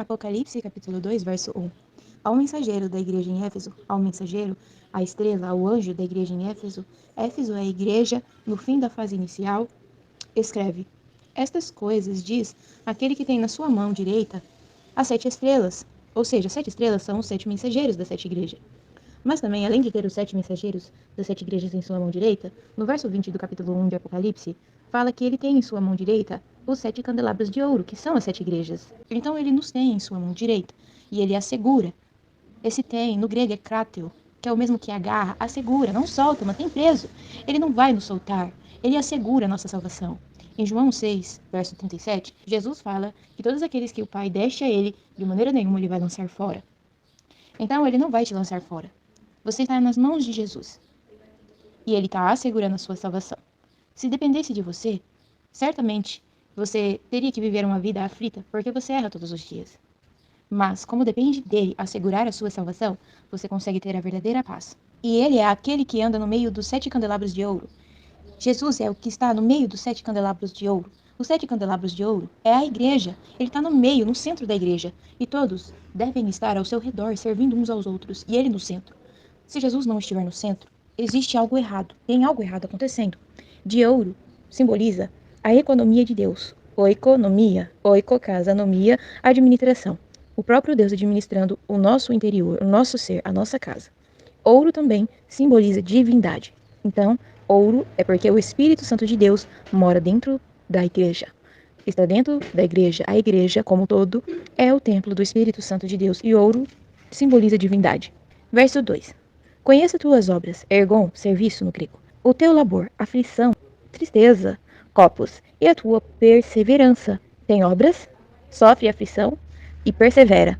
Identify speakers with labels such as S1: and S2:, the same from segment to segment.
S1: Apocalipse, capítulo 2, verso 1. Ao mensageiro da igreja em Éfeso, ao mensageiro, a estrela, ao anjo da igreja em Éfeso, Éfeso é a igreja no fim da fase inicial, escreve: Estas coisas diz aquele que tem na sua mão direita as 7 estrelas, ou seja, as 7 estrelas são os 7 mensageiros das 7 igrejas. Mas também, além de ter os 7 mensageiros das 7 igrejas em sua mão direita, no verso 20 do capítulo 1 de Apocalipse, fala que ele tem em sua mão direita os 7 candelabros de ouro, que são as 7 igrejas. Então ele nos tem em sua mão direita, e ele assegura. Esse tem, no grego, é kráteo, que é o mesmo que agarra, assegura, não solta, mantém preso. Ele não vai nos soltar, ele assegura a nossa salvação. Em João 6, verso 37, Jesus fala que todos aqueles que o Pai deixa a ele, de maneira nenhuma ele vai lançar fora. Então ele não vai te lançar fora. Você está nas mãos de Jesus. E ele está assegurando a sua salvação. Se dependesse de você, certamente você teria que viver uma vida aflita, porque você erra todos os dias. Mas, como depende dele assegurar a sua salvação, você consegue ter a verdadeira paz. E ele é aquele que anda no meio dos 7 candelabros de ouro. Jesus é o que está no meio dos 7 candelabros de ouro. Os 7 candelabros de ouro é a igreja. Ele está no meio, no centro da igreja. E todos devem estar ao seu redor, servindo uns aos outros. E ele no centro. Se Jesus não estiver no centro, existe algo errado. Tem algo errado acontecendo. De ouro simboliza a economia de Deus. Oikonomia, oikokasanomia, administração. O próprio Deus administrando o nosso interior, o nosso ser, a nossa casa. Ouro também simboliza divindade. Então, ouro é porque o Espírito Santo de Deus mora dentro da igreja. Está dentro da igreja. A igreja, como um todo, é o templo do Espírito Santo de Deus. E ouro simboliza divindade. Verso 2. Conheça tuas obras, ergon, serviço no grego. O teu labor, aflição, tristeza, copos, e a tua perseverança. Tem obras, sofre aflição e persevera.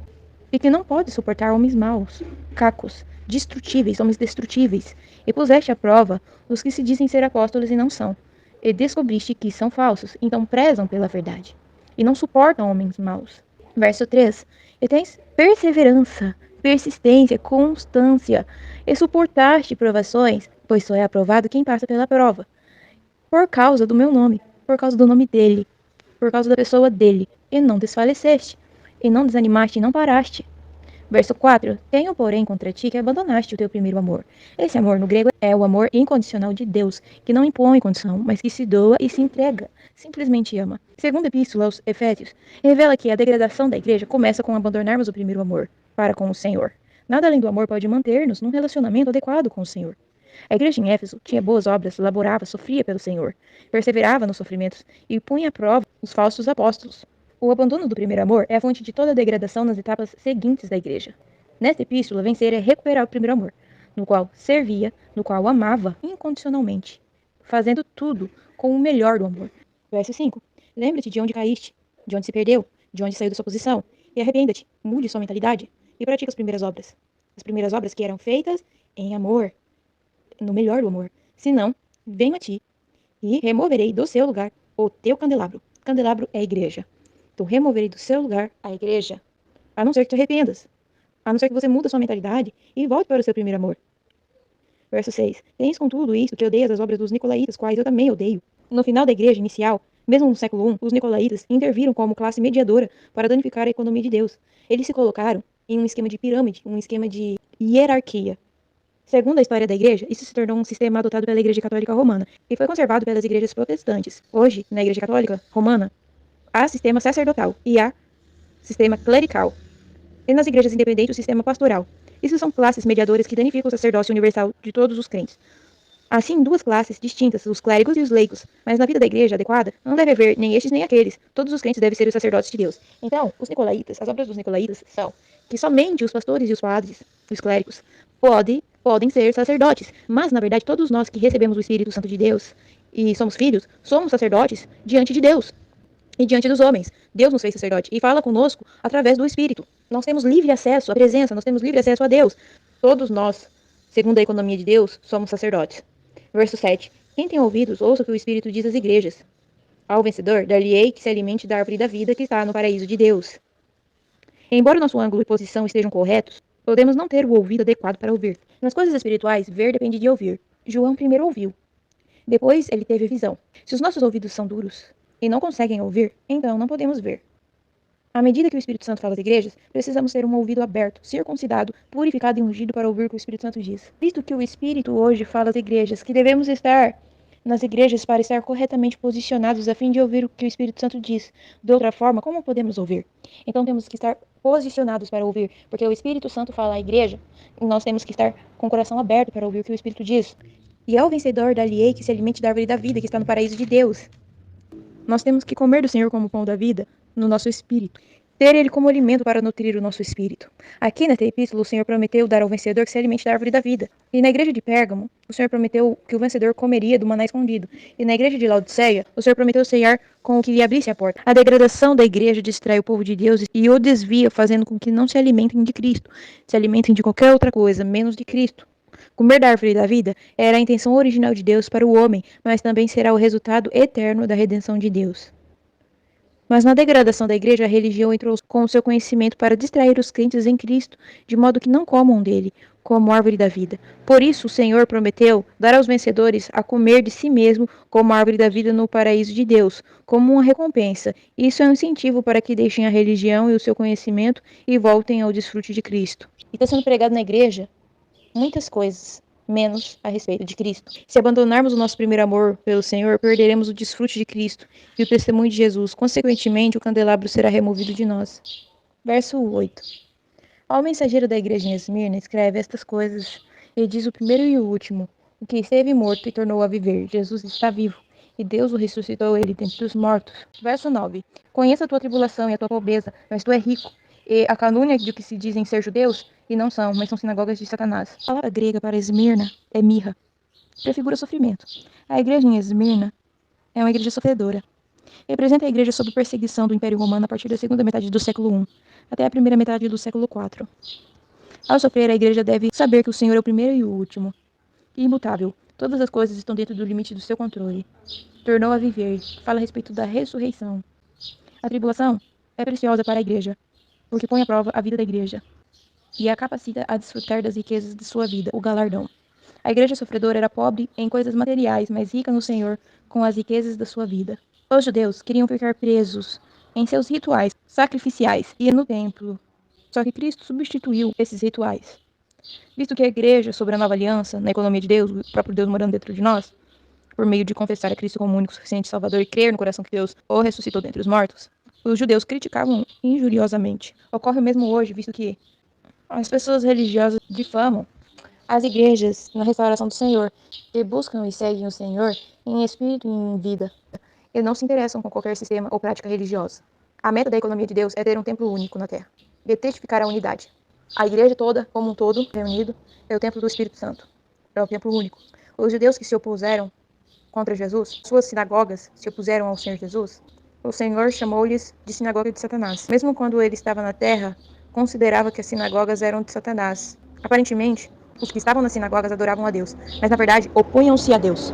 S1: E que não pode suportar homens maus, cacos, destrutíveis, homens destrutíveis. E puseste à prova os que se dizem ser apóstolos e não são. E descobriste que são falsos, então prezam pela verdade. E não suportam homens maus. Verso 3. E tens perseverança, persistência, constância, e suportaste provações, pois só é aprovado quem passa pela prova. Por causa do meu nome, por causa do nome dele, por causa da pessoa dele, e não desfaleceste, e não desanimaste e não paraste. Verso 4. Tenho, porém, contra ti que abandonaste o teu primeiro amor. Esse amor no grego é o amor incondicional de Deus, que não impõe condição, mas que se doa e se entrega, simplesmente ama. Segunda epístola aos Efésios revela que a degradação da igreja começa com abandonarmos o primeiro amor para com o Senhor. Nada além do amor pode manter-nos num relacionamento adequado com o Senhor. A igreja em Éfeso tinha boas obras, laborava, sofria pelo Senhor, perseverava nos sofrimentos e punha à prova os falsos apóstolos. O abandono do primeiro amor é a fonte de toda a degradação nas etapas seguintes da igreja. Nesta epístola, vencer é recuperar o primeiro amor, no qual servia, no qual amava incondicionalmente, fazendo tudo com o melhor do amor. Verso 5. Lembra-te de onde caíste, de onde se perdeu, de onde saiu da sua posição, e arrependa-te, mude sua mentalidade e pratique as primeiras obras. As primeiras obras que eram feitas em amor, no melhor do amor. Senão, venho a ti e removerei do seu lugar o teu candelabro. Candelabro é a igreja. Então, removerei do seu lugar a igreja, a não ser que te arrependas, a não ser que você mude a sua mentalidade e volte para o seu primeiro amor. Verso 6. Tens contudo isto que odeias as obras dos nicolaítas, quais eu também odeio. No final da igreja inicial, mesmo no século I, os nicolaítas interviram como classe mediadora para danificar a economia de Deus. Eles se colocaram em um esquema de pirâmide, um esquema de hierarquia. Segundo a história da igreja, isso se tornou um sistema adotado pela Igreja Católica Romana e foi conservado pelas igrejas protestantes. Hoje, na Igreja Católica Romana, há sistema sacerdotal e há sistema clerical. E nas igrejas independentes, o sistema pastoral. Isso são classes mediadoras que danificam o sacerdócio universal de todos os crentes. Assim, duas classes distintas, os clérigos e os leigos. Mas na vida da igreja adequada, não deve haver nem estes nem aqueles. Todos os crentes devem ser os sacerdotes de Deus. Então, os nicolaítas, as obras dos nicolaítas são que somente os pastores e os padres, os clérigos, podem ser sacerdotes. Mas, na verdade, todos nós que recebemos o Espírito Santo de Deus e somos filhos, somos sacerdotes diante de Deus e diante dos homens. Deus nos fez sacerdote e fala conosco através do Espírito. Nós temos livre acesso à presença, nós temos livre acesso a Deus. Todos nós, segundo a economia de Deus, somos sacerdotes. Verso 7. Quem tem ouvidos, ouça o que o Espírito diz às igrejas. Ao vencedor, dar-lhe-ei que se alimente da árvore da vida que está no paraíso de Deus. Embora o nosso ângulo e posição estejam corretos, podemos não ter o ouvido adequado para ouvir. Nas coisas espirituais, ver depende de ouvir. João primeiro ouviu. Depois ele teve visão. Se os nossos ouvidos são duros e não conseguem ouvir, então não podemos ver. À medida que o Espírito Santo fala às igrejas, precisamos ter um ouvido aberto, circuncidado, purificado e ungido para ouvir o que o Espírito Santo diz. Visto que o Espírito hoje fala às igrejas que devemos estar nas igrejas para estar corretamente posicionados a fim de ouvir o que o Espírito Santo diz. De outra forma, como podemos ouvir? Então temos que estar posicionados para ouvir, porque o Espírito Santo fala à igreja, e nós temos que estar com o coração aberto para ouvir o que o Espírito diz. E ao vencedor, dar-lhe-ei que se alimente da árvore da vida, que está no paraíso de Deus. Nós temos que comer do Senhor como pão da vida no nosso espírito. Ter ele como alimento para nutrir o nosso espírito. Aqui nesta epístola, o Senhor prometeu dar ao vencedor que se alimente da árvore da vida. E na igreja de Pérgamo, o Senhor prometeu que o vencedor comeria do maná escondido. E na igreja de Laodiceia, o Senhor prometeu ceiar com o que lhe abrisse a porta. A degradação da igreja distrai o povo de Deus e o desvia, fazendo com que não se alimentem de Cristo, se alimentem de qualquer outra coisa, menos de Cristo. Comer da árvore da vida era a intenção original de Deus para o homem, mas também será o resultado eterno da redenção de Deus. Mas na degradação da igreja, a religião entrou com o seu conhecimento para distrair os crentes em Cristo, de modo que não comam dele, como árvore da vida. Por isso, o Senhor prometeu dar aos vencedores a comer de si mesmo como árvore da vida no paraíso de Deus, como uma recompensa. Isso é um incentivo para que deixem a religião e o seu conhecimento e voltem ao desfrute de Cristo. E está sendo pregado na igreja muitas coisas, menos a respeito de Cristo. Se abandonarmos o nosso primeiro amor pelo Senhor, perderemos o desfrute de Cristo e o testemunho de Jesus. Consequentemente, o candelabro será removido de nós. Verso 8. Ao mensageiro da igreja em Esmirna escreve estas coisas e diz o primeiro e o último, o que esteve morto e tornou a viver. Jesus está vivo, e Deus o ressuscitou ele dentre os mortos. Verso 9. Conheço a tua tribulação e a tua pobreza, mas tu és rico. E a calúnia de que se dizem ser judeus, e não são, mas são sinagogas de Satanás. A palavra grega para Esmirna é mirra, prefigura sofrimento. A igreja em Esmirna é uma igreja sofredora. Representa a igreja sob perseguição do Império Romano a partir da segunda metade do século I até a primeira metade do século IV. Ao sofrer, a igreja deve saber que o Senhor é o primeiro e o último, e imutável. Todas as coisas estão dentro do limite do seu controle. Tornou a viver. Fala a respeito da ressurreição. A tribulação é preciosa para a igreja, porque põe à prova a vida da igreja e a capacita a desfrutar das riquezas de sua vida, o galardão. A igreja sofredora era pobre em coisas materiais, mas rica no Senhor com as riquezas da sua vida. Os judeus queriam ficar presos em seus rituais sacrificiais e no templo. Só que Cristo substituiu esses rituais. Visto que a igreja, sobre a nova aliança, na economia de Deus, o próprio Deus morando dentro de nós, por meio de confessar a Cristo como único suficiente Salvador e crer no coração que Deus o ressuscitou dentre os mortos, os judeus criticavam injuriosamente. Ocorre o mesmo hoje, visto que as pessoas religiosas difamam as igrejas na restauração do Senhor e buscam e seguem o Senhor em espírito e em vida. E não se interessam com qualquer sistema ou prática religiosa. A meta da economia de Deus é ter um templo único na terra e testificar a unidade. A igreja toda, como um todo, reunido, é o templo do Espírito Santo. É o templo único. Os judeus que se opuseram contra Jesus, suas sinagogas se opuseram ao Senhor Jesus, o Senhor chamou-lhes de sinagoga de Satanás. Mesmo quando ele estava na terra, considerava que as sinagogas eram de Satanás. Aparentemente, os que estavam nas sinagogas adoravam a Deus, mas na verdade opunham-se a Deus.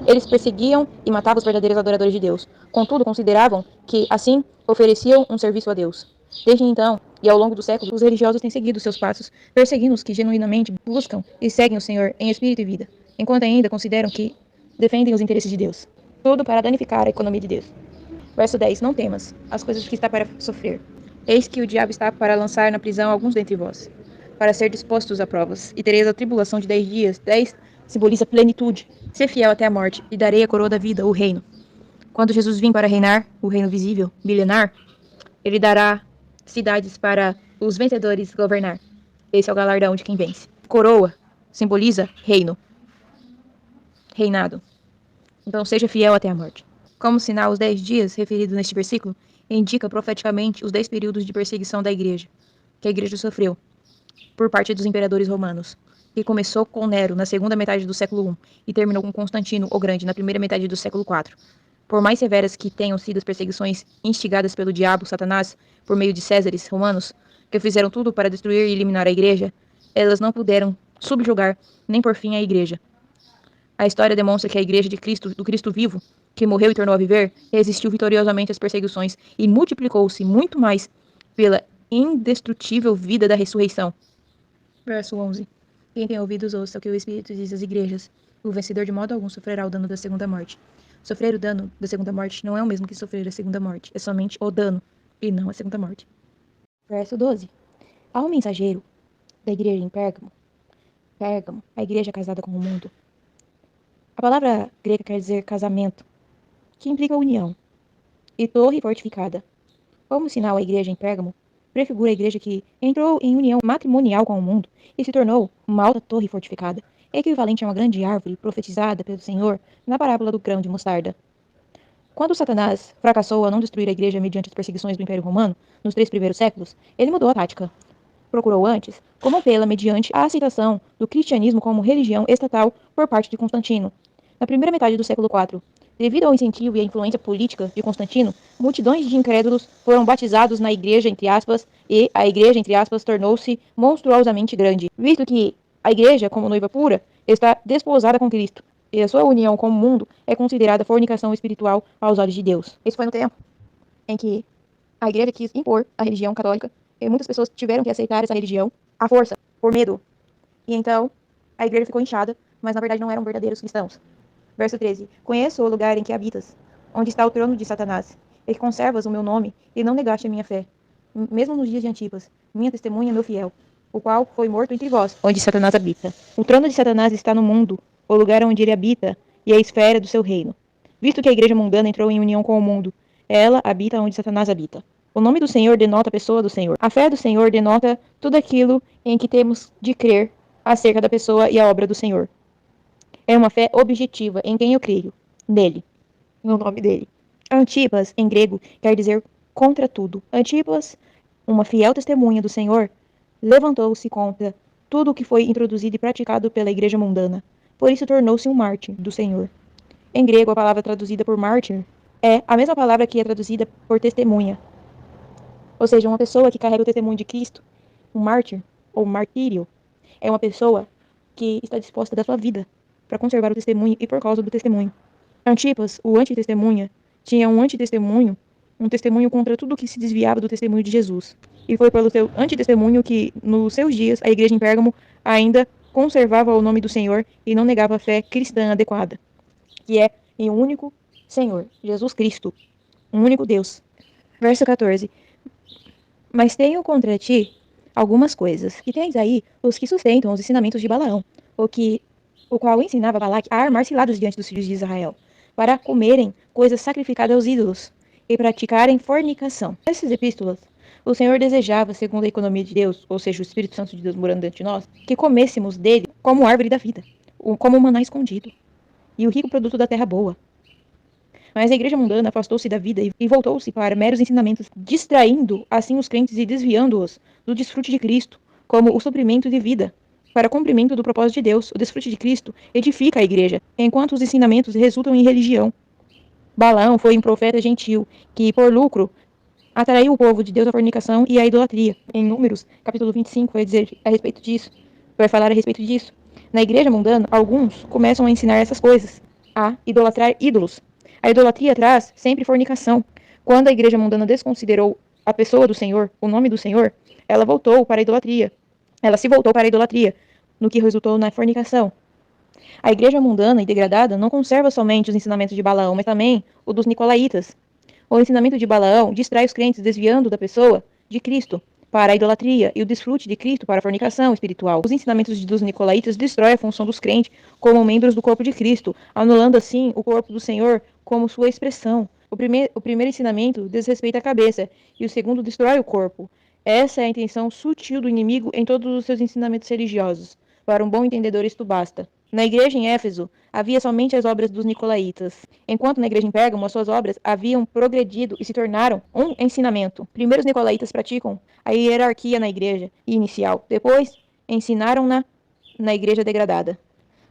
S1: Eles perseguiam e matavam os verdadeiros adoradores de Deus. Contudo, consideravam que, assim, ofereciam um serviço a Deus. Desde então, e ao longo do século, os religiosos têm seguido seus passos, perseguindo os que genuinamente buscam e seguem o Senhor em espírito e vida, enquanto ainda consideram que defendem os interesses de Deus. Tudo para danificar a economia de Deus. Verso 10. Não temas as coisas que está para sofrer. Eis que o diabo está para lançar na prisão alguns dentre vós, para ser dispostos a provas, e tereis a tribulação de 10 dias. 10 simboliza plenitude. Ser fiel até a morte, e darei a coroa da vida, o reino. Quando Jesus vir para reinar, o reino visível, milenar, ele dará cidades para os vencedores governar. Esse é o galardão de quem vence. Coroa simboliza reino, reinado. Então seja fiel até a morte. Como sinal, os 10 dias referidos neste versículo indica profeticamente os 10 períodos de perseguição da igreja, que a igreja sofreu por parte dos imperadores romanos, que começou com Nero na segunda metade do século I e terminou com Constantino o Grande na primeira metade do século IV. Por mais severas que tenham sido as perseguições instigadas pelo diabo, Satanás, por meio de Césares romanos, que fizeram tudo para destruir e eliminar a igreja, elas não puderam subjugar nem por fim a igreja. A história demonstra que a igreja de Cristo, do Cristo vivo, que morreu e tornou a viver, resistiu vitoriosamente às perseguições e multiplicou-se muito mais pela indestrutível vida da ressurreição. Verso 11. Quem tem ouvidos ouça o que o Espírito diz às igrejas. O vencedor de modo algum sofrerá o dano da segunda morte. Sofrer o dano da segunda morte não é o mesmo que sofrer a segunda morte. É somente o dano. e não a segunda morte. Verso 12. Ao mensageiro da igreja em Pérgamo, a igreja casada com o mundo. A palavra grega quer dizer casamento, que implica união, e torre fortificada. Como sinal, a igreja em Pérgamo prefigura a igreja que entrou em união matrimonial com o mundo e se tornou uma alta torre fortificada, equivalente a uma grande árvore profetizada pelo Senhor na parábola do grão de mostarda. Quando Satanás fracassou ao não destruir a igreja mediante as perseguições do Império Romano, nos 3 primeiros séculos, ele mudou a tática. Procurou antes corrompê-la mediante a aceitação do cristianismo como religião estatal por parte de Constantino. Na primeira metade do século IV, devido ao incentivo e à influência política de Constantino, multidões de incrédulos foram batizados na igreja, entre aspas, e a igreja, entre aspas, tornou-se monstruosamente grande, visto que a igreja, como noiva pura, está desposada com Cristo, e a sua união com o mundo é considerada fornicação espiritual aos olhos de Deus. Esse foi no tempo em que a igreja quis impor a religião católica, e muitas pessoas tiveram que aceitar essa religião à força, por medo. E então, a igreja ficou inchada, mas na verdade não eram verdadeiros cristãos. Verso 13. Conheço o lugar em que habitas, onde está o trono de Satanás, e que conservas o meu nome, e não negaste a minha fé. Mesmo nos dias de Antipas, minha testemunha, meu fiel, o qual foi morto entre vós, onde Satanás habita. O trono de Satanás está no mundo, o lugar onde ele habita, e a esfera do seu reino. Visto que a igreja mundana entrou em união com o mundo, ela habita onde Satanás habita. O nome do Senhor denota a pessoa do Senhor. A fé do Senhor denota tudo aquilo em que temos de crer acerca da pessoa e a obra do Senhor. É uma fé objetiva em quem eu creio, nele, no nome dele. Antipas, em grego, quer dizer contra tudo. Antipas, uma fiel testemunha do Senhor, levantou-se contra tudo o que foi introduzido e praticado pela igreja mundana. Por isso tornou-se um mártir do Senhor. Em grego, a palavra traduzida por mártir é a mesma palavra que é traduzida por testemunha. Ou seja, uma pessoa que carrega o testemunho de Cristo, um mártir ou martírio, é uma pessoa que está disposta a dar sua vida para conservar o testemunho e por causa do testemunho. Antipas, o antitestemunha, tinha um testemunho contra tudo que se desviava do testemunho de Jesus. E foi pelo seu antitestemunho que, nos seus dias, a igreja em Pérgamo ainda conservava o nome do Senhor e não negava a fé cristã adequada, que é em um único Senhor, Jesus Cristo, um único Deus. Verso 14. Mas tenho contra ti algumas coisas. E tens aí os que sustentam os ensinamentos de Balaão, o qual ensinava Balaque a armar ciladas diante dos filhos de Israel, para comerem coisas sacrificadas aos ídolos e praticarem fornicação. Nessas epístolas, o Senhor desejava, segundo a economia de Deus, ou seja, o Espírito Santo de Deus morando dentro de nós, que comêssemos dele como árvore da vida, como um maná escondido, e o rico produto da terra boa. Mas a igreja mundana afastou-se da vida e voltou-se para meros ensinamentos, distraindo assim os crentes e desviando-os do desfrute de Cristo, como o suprimento de vida, para cumprimento do propósito de Deus. O desfrute de Cristo edifica a igreja, enquanto os ensinamentos resultam em religião. Balaão foi um profeta gentil, que, por lucro, atraiu o povo de Deus à fornicação e à idolatria. Em Números, capítulo 25, vai falar a respeito disso. Na igreja mundana, alguns começam a ensinar essas coisas, a idolatrar ídolos. A idolatria traz sempre fornicação. Quando a igreja mundana desconsiderou a pessoa do Senhor, o nome do Senhor, ela voltou para a idolatria. Ela se voltou para a idolatria, no que resultou na fornicação. A igreja mundana e degradada não conserva somente os ensinamentos de Balaão, mas também o dos nicolaítas. O ensinamento de Balaão distrai os crentes, desviando da pessoa de Cristo para a idolatria e o desfrute de Cristo para a fornicação espiritual. Os ensinamentos dos nicolaítas destroem a função dos crentes como membros do corpo de Cristo, anulando assim o corpo do Senhor como sua expressão. O primeiro ensinamento desrespeita a cabeça e o segundo destrói o corpo. Essa é a intenção sutil do inimigo em todos os seus ensinamentos religiosos. Para um bom entendedor isto basta. Na igreja em Éfeso, havia somente as obras dos nicolaítas, enquanto na igreja em Pérgamo, as suas obras haviam progredido e se tornaram um ensinamento. Primeiro os nicolaítas praticam a hierarquia na igreja inicial, depois ensinaram-na na igreja degradada.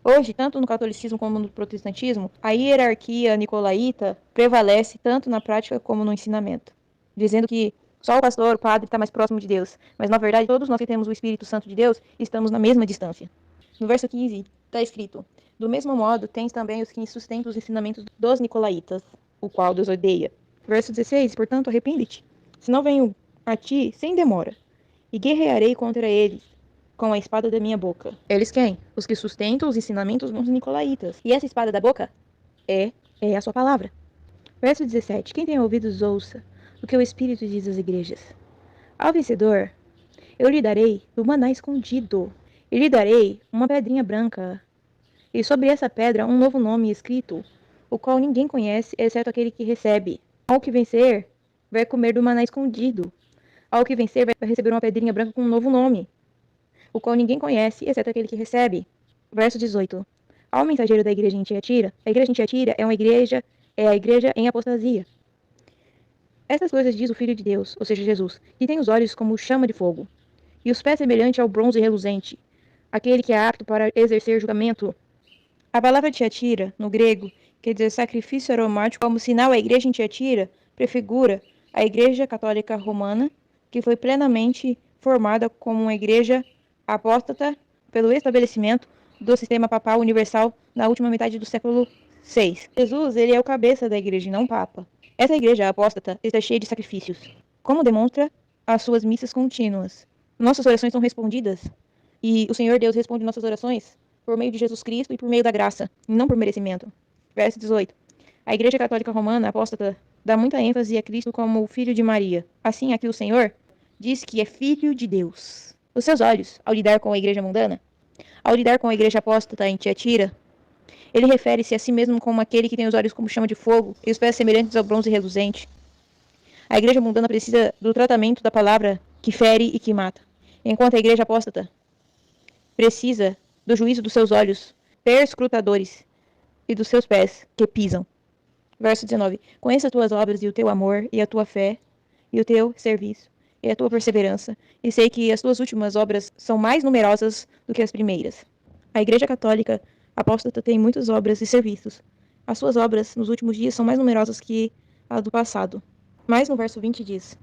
S1: Hoje, tanto no catolicismo como no protestantismo, a hierarquia nicolaíta prevalece tanto na prática como no ensinamento, dizendo que só o pastor, o padre, está mais próximo de Deus. Mas, na verdade, todos nós que temos o Espírito Santo de Deus estamos na mesma distância. No verso 15, está escrito: do mesmo modo, tens também os que sustentam os ensinamentos dos nicolaítas, o qual Deus odeia. Verso 16, portanto, arrepende-te, senão venho a ti sem demora, e guerrearei contra eles com a espada da minha boca. Eles quem? Os que sustentam os ensinamentos dos nicolaítas. E essa espada da boca é a sua palavra. Verso 17, quem tem ouvidos ouça o que o Espírito diz às igrejas. Ao vencedor, eu lhe darei do maná escondido, e lhe darei uma pedrinha branca, e sobre essa pedra um novo nome escrito, o qual ninguém conhece, exceto aquele que recebe. Ao que vencer, vai comer do maná escondido. Ao que vencer, vai receber uma pedrinha branca com um novo nome, o qual ninguém conhece, exceto aquele que recebe. Verso 18. Ao mensageiro da igreja em Tiatira, a igreja em Tiatira é a igreja em apostasia. Essas coisas diz o Filho de Deus, ou seja, Jesus, que tem os olhos como chama de fogo, e os pés semelhante ao bronze reluzente, aquele que é apto para exercer julgamento. A palavra Tiatira, no grego, quer dizer sacrifício aromático, como sinal a igreja em Tiatira prefigura a igreja católica romana, que foi plenamente formada como uma igreja apóstata pelo estabelecimento do sistema papal universal na última metade do século VI. Jesus, ele é o cabeça da igreja, não o papa. Essa igreja apóstata está cheia de sacrifícios, como demonstra as suas missas contínuas. Nossas orações são respondidas, e o Senhor Deus responde nossas orações por meio de Jesus Cristo e por meio da graça, e não por merecimento. Verso 18. A Igreja Católica Romana apóstata dá muita ênfase a Cristo como o Filho de Maria. Assim, aqui o Senhor diz que é Filho de Deus. Os seus olhos, ao lidar com a Igreja mundana, ao lidar com a Igreja apóstata em Tiatira, ele refere-se a si mesmo como aquele que tem os olhos como chama de fogo e os pés semelhantes ao bronze reluzente. A Igreja mundana precisa do tratamento da palavra que fere e que mata, enquanto a Igreja apóstata precisa do juízo dos seus olhos perscrutadores e dos seus pés que pisam. Verso 19. Conheça as tuas obras e o teu amor e a tua fé e o teu serviço e a tua perseverança, e sei que as tuas últimas obras são mais numerosas do que as primeiras. A Igreja Católica apóstata tem muitas obras e serviços. As suas obras nos últimos dias são mais numerosas que a do passado. Mas no verso 20 diz: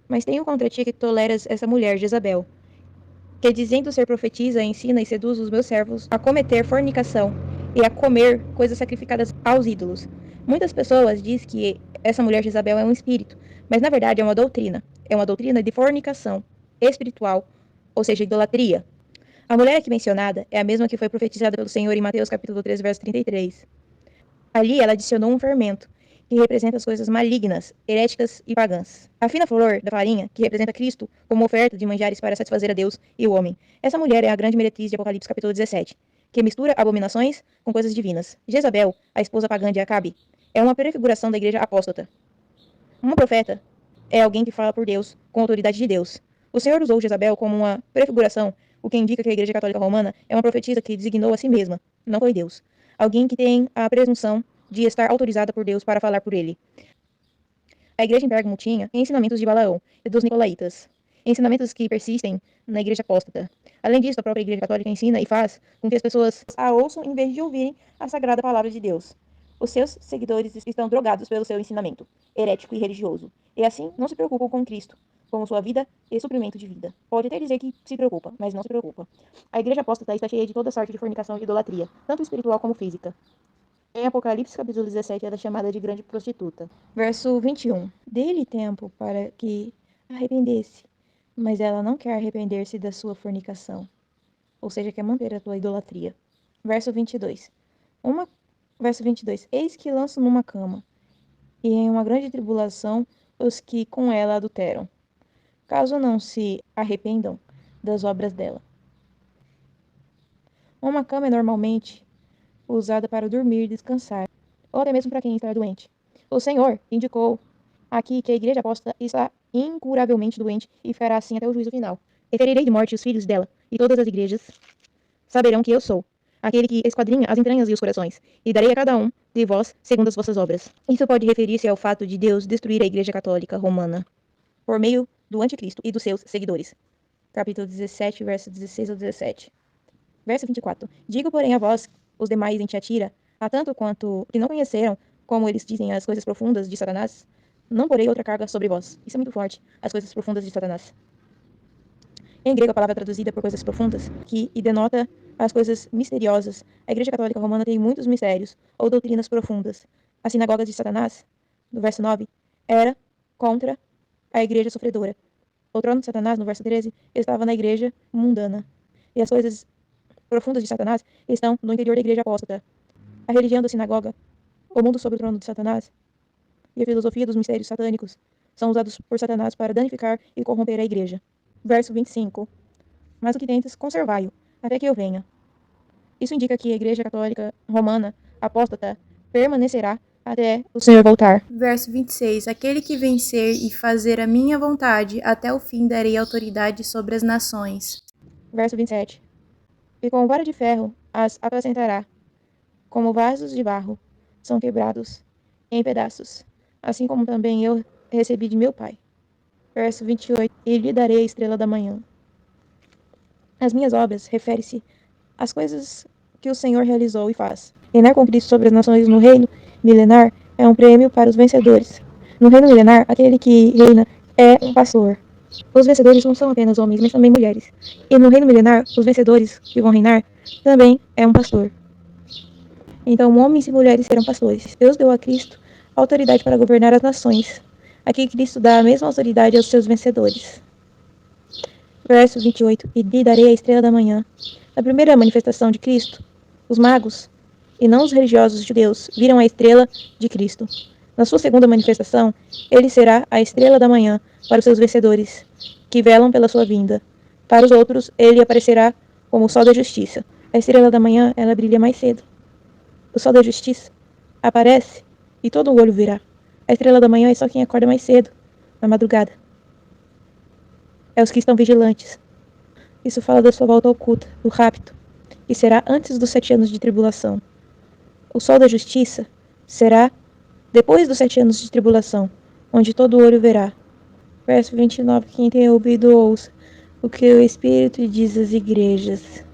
S1: Mas tenho contra ti que toleras essa mulher, Jezabel, que dizendo ser profetisa, ensina e seduz os meus servos a cometer fornicação e a comer coisas sacrificadas aos ídolos. Muitas pessoas dizem que essa mulher Jezabel é um espírito, mas na verdade é uma doutrina. É uma doutrina de fornicação espiritual, ou seja, idolatria. A mulher aqui mencionada é a mesma que foi profetizada pelo Senhor em Mateus capítulo 13, verso 33. Ali ela adicionou um fermento, que representa as coisas malignas, heréticas e pagãs. A fina flor da farinha, que representa Cristo como oferta de manjares para satisfazer a Deus e o homem. Essa mulher é a grande meretriz de Apocalipse capítulo 17, que mistura abominações com coisas divinas. Jezabel, a esposa pagã de Acabe, é uma prefiguração da igreja apóstata. Uma profeta é alguém que fala por Deus, com autoridade de Deus. O Senhor usou Jezabel como uma prefiguração, o que indica que a Igreja Católica Romana é uma profetisa que designou a si mesma, não foi Deus. Alguém que tem a presunção de estar autorizada por Deus para falar por ele. A igreja em Pérgamo tinha ensinamentos de Balaão e dos Nicolaítas, ensinamentos que persistem na igreja apóstata. Além disso, a própria igreja católica ensina e faz com que as pessoas a ouçam em vez de ouvirem a sagrada palavra de Deus. Os seus seguidores estão drogados pelo seu ensinamento herético e religioso, e assim não se preocupam com Cristo, como sua vida e suprimento de vida. Pode até dizer que se preocupa, mas não se preocupa. A igreja apóstata está cheia de toda sorte de fornicação e idolatria, tanto espiritual como física. Em Apocalipse capítulo 17, ela é chamada de grande prostituta. Verso 21. Dê-lhe tempo para que arrependesse, mas ela não quer arrepender-se da sua fornicação, ou seja, quer manter a tua idolatria. Verso 22. Verso 22. Eis que lanço numa cama, e em uma grande tribulação os que com ela adulteram, caso não se arrependam das obras dela. Uma cama é normalmente usada para dormir e descansar, ou até mesmo para quem está doente. O Senhor indicou aqui que a igreja apóstata está incuravelmente doente e ficará assim até o juízo final. E ferirei de morte os filhos dela, e todas as igrejas saberão que eu sou, aquele que esquadrinha as entranhas e os corações, e darei a cada um de vós segundo as vossas obras. Isso pode referir-se ao fato de Deus destruir a igreja católica romana, por meio do anticristo e dos seus seguidores. Capítulo 17, versos 16 ao 17. Verso 24. Digo, porém, a vós, os demais em Tiatira, a tanto quanto que não conheceram, como eles dizem, as coisas profundas de Satanás, não porei outra carga sobre vós. Isso é muito forte, as coisas profundas de Satanás. Em grego, a palavra traduzida por coisas profundas, que e denota as coisas misteriosas. A Igreja Católica Romana tem muitos mistérios, ou doutrinas profundas. A sinagoga de Satanás, no verso 9, era contra a igreja sofredora. O trono de Satanás, no verso 13, estava na igreja mundana. E as coisas profundas de Satanás estão no interior da igreja apóstata. A religião da sinagoga, o mundo sob o trono de Satanás e a filosofia dos mistérios satânicos são usados por Satanás para danificar e corromper a igreja. Verso 25. Mas o que tentes, conservai-o, até que eu venha. Isso indica que a igreja católica romana, apóstata, permanecerá até o Senhor voltar.
S2: Verso 26. Aquele que vencer e fazer a minha vontade, até o fim darei autoridade sobre as nações.
S1: Verso 27. E com vara de ferro as apacentará, como vasos de barro são quebrados em pedaços, assim como também eu recebi de meu Pai. Verso 28. E lhe darei a estrela da manhã. As minhas obras refere-se às coisas que o Senhor realizou e faz. Reinar com Cristo sobre as nações no reino milenar é um prêmio para os vencedores. No reino milenar, aquele que reina é um pastor. Os vencedores não são apenas homens, mas também mulheres. E no reino milenar, os vencedores que vão reinar também é um pastor. Então, homens e mulheres serão pastores. Deus deu a Cristo autoridade para governar as nações. Aqui Cristo dá a mesma autoridade aos seus vencedores. Verso 28. E lhe darei a estrela da manhã. Na primeira manifestação de Cristo, os magos, e não os religiosos judeus, viram a estrela de Cristo. Na sua segunda manifestação, ele será a estrela da manhã para os seus vencedores, que velam pela sua vinda. Para os outros, ele aparecerá como o sol da justiça. A estrela da manhã, ela brilha mais cedo. O sol da justiça aparece e todo o olho verá. A estrela da manhã é só quem acorda mais cedo, na madrugada. É os que estão vigilantes. Isso fala da sua volta oculta, do rapto, que será antes dos 7 anos de tribulação. O sol da justiça será depois dos 7 anos de tribulação, onde todo olho verá. Verso 29. Quem tem ouvido, ouça o que o Espírito diz às igrejas.